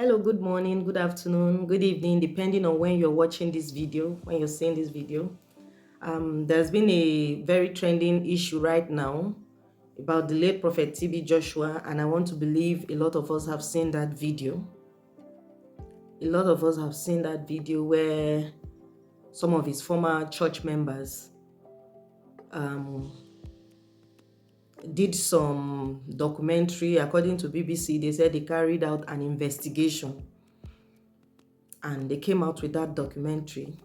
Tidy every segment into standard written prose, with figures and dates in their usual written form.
Hello, good morning, good afternoon, good evening, depending on when you're watching this video, when you're seeing this video. There's been a very trending issue right now about the late Prophet TB Joshua, and I want to believe a lot of us have seen that video. A lot of us have seen that video where some of his former church members um, did some documentary. According to BBC, they said they carried out an investigation and they came out with that documentary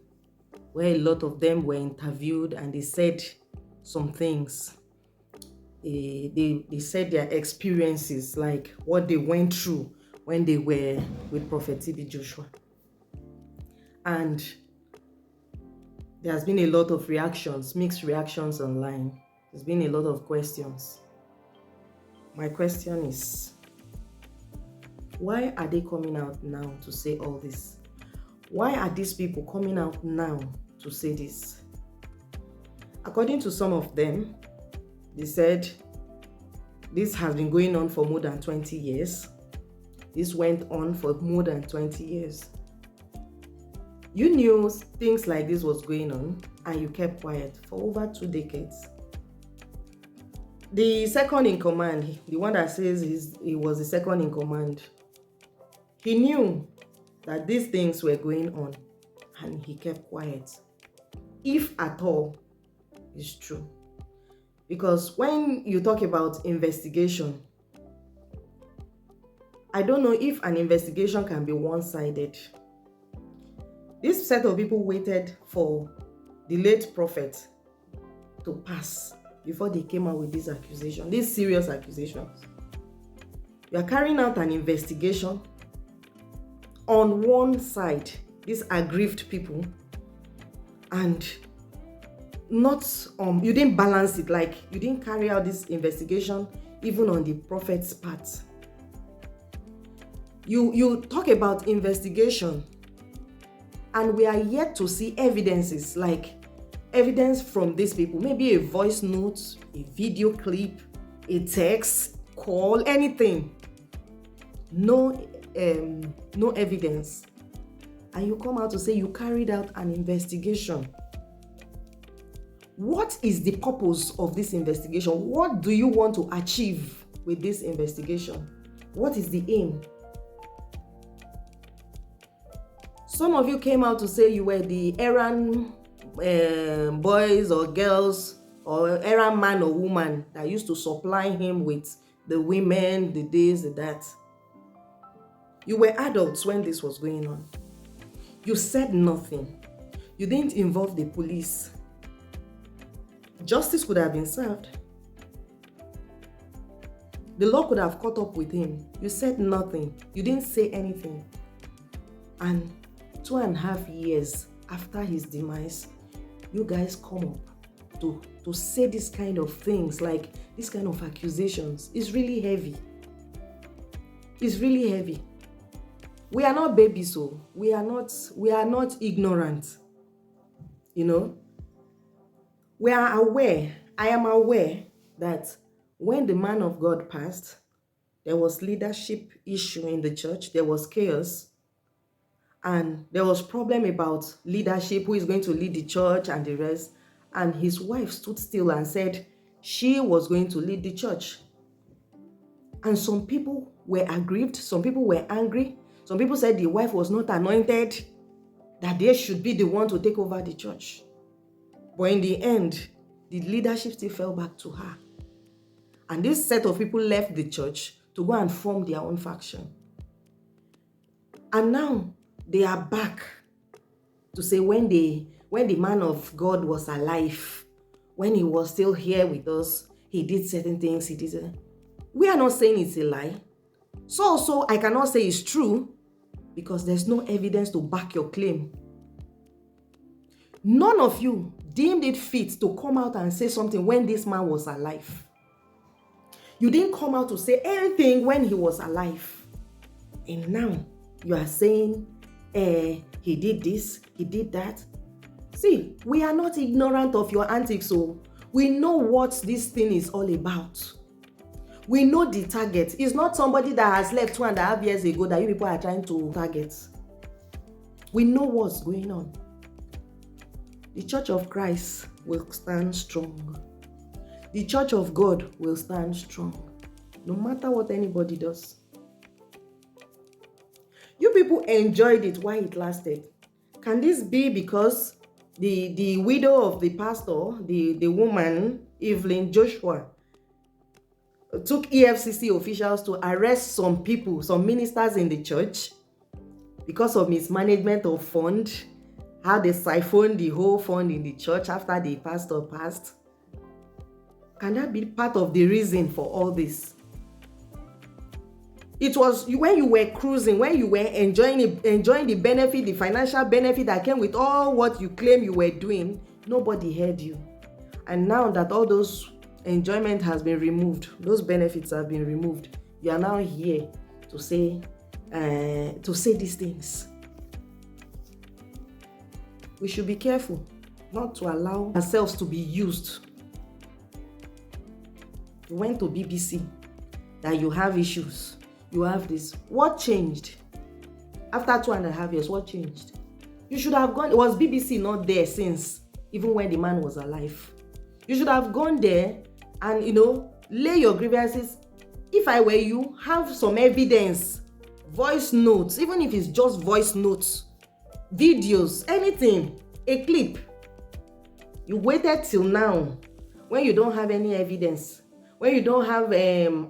where a lot of them were interviewed and they said some things. They said their experiences, like what they went through when they were with Prophet TB Joshua. And there has been a lot of reactions, mixed reactions online. There's been a lot of questions. My question is, why are they coming out now to say all this? Why are these people coming out now to say this? According to some of them, they said this has been going on for more than 20 years. This went on for more than 20 years. You knew things like this was going on and you kept quiet for over 2 decades. The second in command, the one that says he was the second in command, he knew that these things were going on and he kept quiet. If at all, it's true. Because when you talk about investigation, I don't know if an investigation can be one-sided. This set of people waited for the late prophet to pass before they came out with this accusation, these serious accusations. You are carrying out an investigation. On one side, these aggrieved people, and not you didn't balance it, like you didn't carry out this investigation even on the prophet's part. You talk about investigation and we are yet to see evidences, like evidence from these people, maybe a voice note, a video clip, a text, call, anything. No evidence. And you come out to say you carried out an investigation. What is the purpose of this investigation? What do you want to achieve with this investigation? What is the aim? Some of you came out to say you were the errand boys or girls, or errand man or woman that used to supply him with the women, the this, the that. You were adults when this was going on. You said nothing. You didn't involve the police. Justice could have been served. The law could have caught up with him. You said nothing. You didn't say anything. And 2.5 years after his demise, you guys come up to say this kind of things, like this kind of accusations. It's really heavy. It's really heavy. We are not babies, so we are not ignorant. You know, we are aware. I am aware that when the man of God passed, there was leadership issue in the church. There was chaos. And there was problem about leadership, who is going to lead the church and the rest. And his wife stood still and said she was going to lead the church. And some people were aggrieved. Some people were angry. Some people said the wife was not anointed, that they should be the one to take over the church. But in the end, the leadership still fell back to her. And this set of people left the church to go and form their own faction. And now they are back to say when the man of God was alive, when he was still here with us, he did certain things, he did. We are not saying it's a lie. So I cannot say it's true because there's no evidence to back your claim. None of you deemed it fit to come out and say something when this man was alive. You didn't come out to say anything when he was alive. And now you are saying, he did this, he did that. See, we are not ignorant of your antics, so we know what this thing is all about. We know the target. It's not somebody that has left 2.5 years ago that you people are trying to target. We know what's going on. The Church of Christ will stand strong. The Church of God will stand strong, no matter what anybody does. You people enjoyed it while it lasted. Can this be because the widow of the pastor, the woman, Evelyn Joshua, took EFCC officials to arrest some people, some ministers in the church, because of mismanagement of fund, how they siphoned the whole fund in the church after the pastor passed? Can that be part of the reason for all this? It was when you were cruising, when you were enjoying the benefit, the financial benefit that came with all what you claim you were doing, nobody heard you. And now that all those enjoyment has been removed, those benefits have been removed, you are now here to say these things. We should be careful not to allow ourselves to be used. You went to BBC, that you have issues, you have this. What changed? After 2.5 years, what changed? You should have gone. Was BBC not there since, even when the man was alive? You should have gone there and, lay your grievances. If I were you, have some evidence, voice notes, even if it's just voice notes, videos, anything, a clip. You waited till now when you don't have any evidence, when you don't have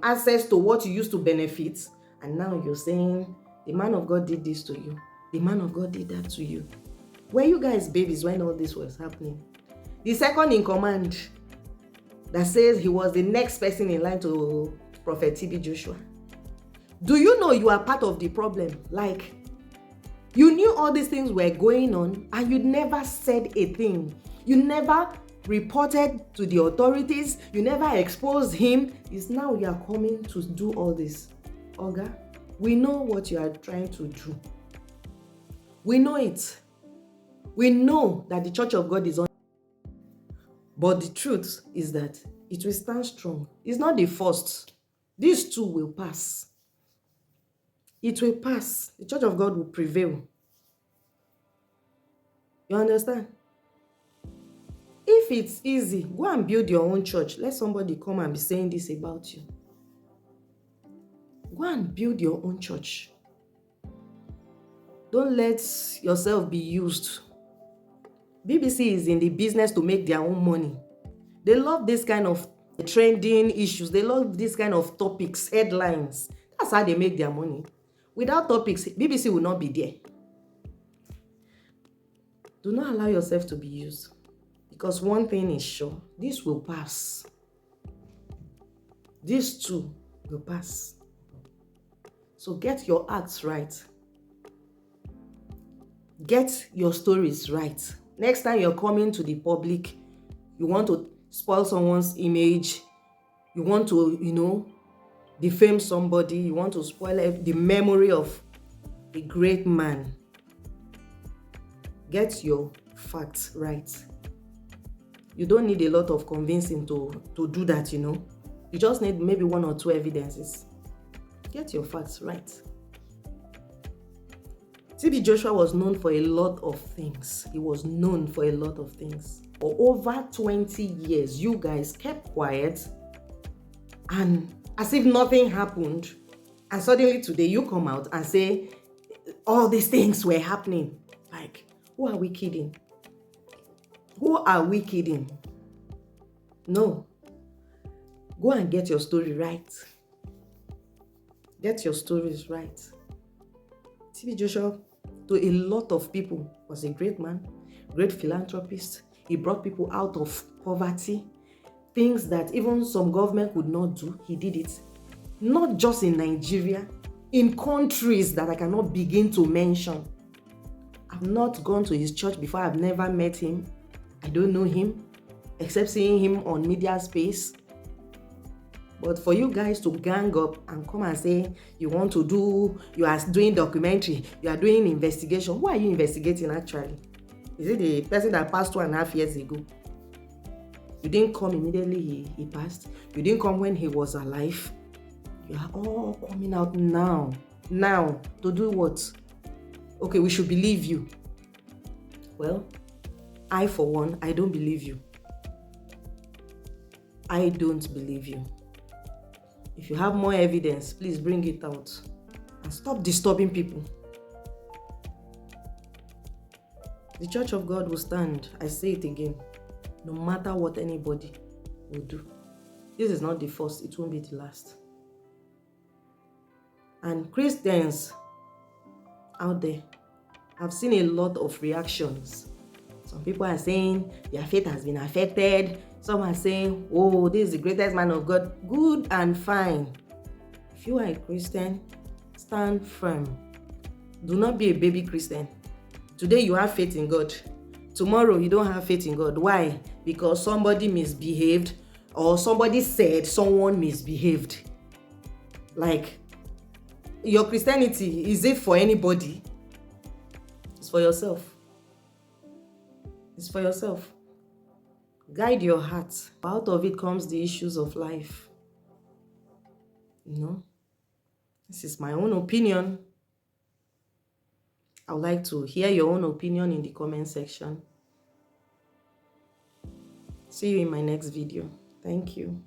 access to what you used to benefit, and now you're saying the man of God did this to you, the man of God did that to you. Were you guys babies when all this was happening? The second in command that says he was the next person in line to Prophet TB Joshua. Do you know you are part of the problem? Like, you knew all these things were going on and you never said a thing. You never reported to the authorities. You never exposed him. It's now you are coming to do all this. Oga, we know what you are trying to do. We know it. We know that the Church of God is on. But the truth is that it will stand strong. It's not the first. These two will pass. It will pass. The Church of God will prevail. You understand? If it's easy, go and build your own church. Let somebody come and be saying this about you. Go and build your own church. Don't let yourself be used. BBC is in the business to make their own money. They love this kind of trending issues. They love this kind of topics, headlines. That's how they make their money. Without topics, BBC will not be there. Do not allow yourself to be used. Because one thing is sure, this will pass. These two will pass. So get your acts right. Get your stories right. Next time you're coming to the public, you want to spoil someone's image, you want to, defame somebody, you want to spoil the memory of a great man. Get your facts right. You don't need a lot of convincing to do that, You just need maybe 1 or 2 evidences. Get your facts right. TB Joshua was known for a lot of things. He was known for a lot of things. For over 20 years, you guys kept quiet and as if nothing happened. And suddenly today you come out and say all these things were happening. Like, who are we kidding? Who are we kidding? No. Go and get your story right. Get your stories right. TB Joshua, to a lot of people, was a great man, great philanthropist. He brought people out of poverty. Things that even some government could not do, he did it. Not just in Nigeria, in countries that I cannot begin to mention. I've not gone to his church before. I've never met him. I don't know him, except seeing him on media space. But for you guys to gang up and come and say you are doing documentary, you are doing investigation. Who are you investigating actually? Is it the person that passed 2.5 years ago? You didn't come immediately he passed. You didn't come when he was alive. You are all coming out now. Now, to do what? Okay, we should believe you. Well, I, for one, I don't believe you. I don't believe you. If you have more evidence, please bring it out. And stop disturbing people. The Church of God will stand. I say it again. No matter what anybody will do. This is not the first. It won't be the last. And Christians out there, I've seen a lot of reactions. Some people are saying their faith has been affected. Some are saying, oh, this is the greatest man of God. Good and fine. If you are a Christian, stand firm. Do not be a baby Christian. Today you have faith in God. Tomorrow you don't have faith in God. Why? Because somebody misbehaved or somebody said someone misbehaved. Like, your Christianity, is it for anybody? It's for yourself. It's for yourself. Guide your heart. Out of it comes the issues of life. You know, this is my own opinion. I would like to hear your own opinion in the comment section. See you in my next video. Thank you.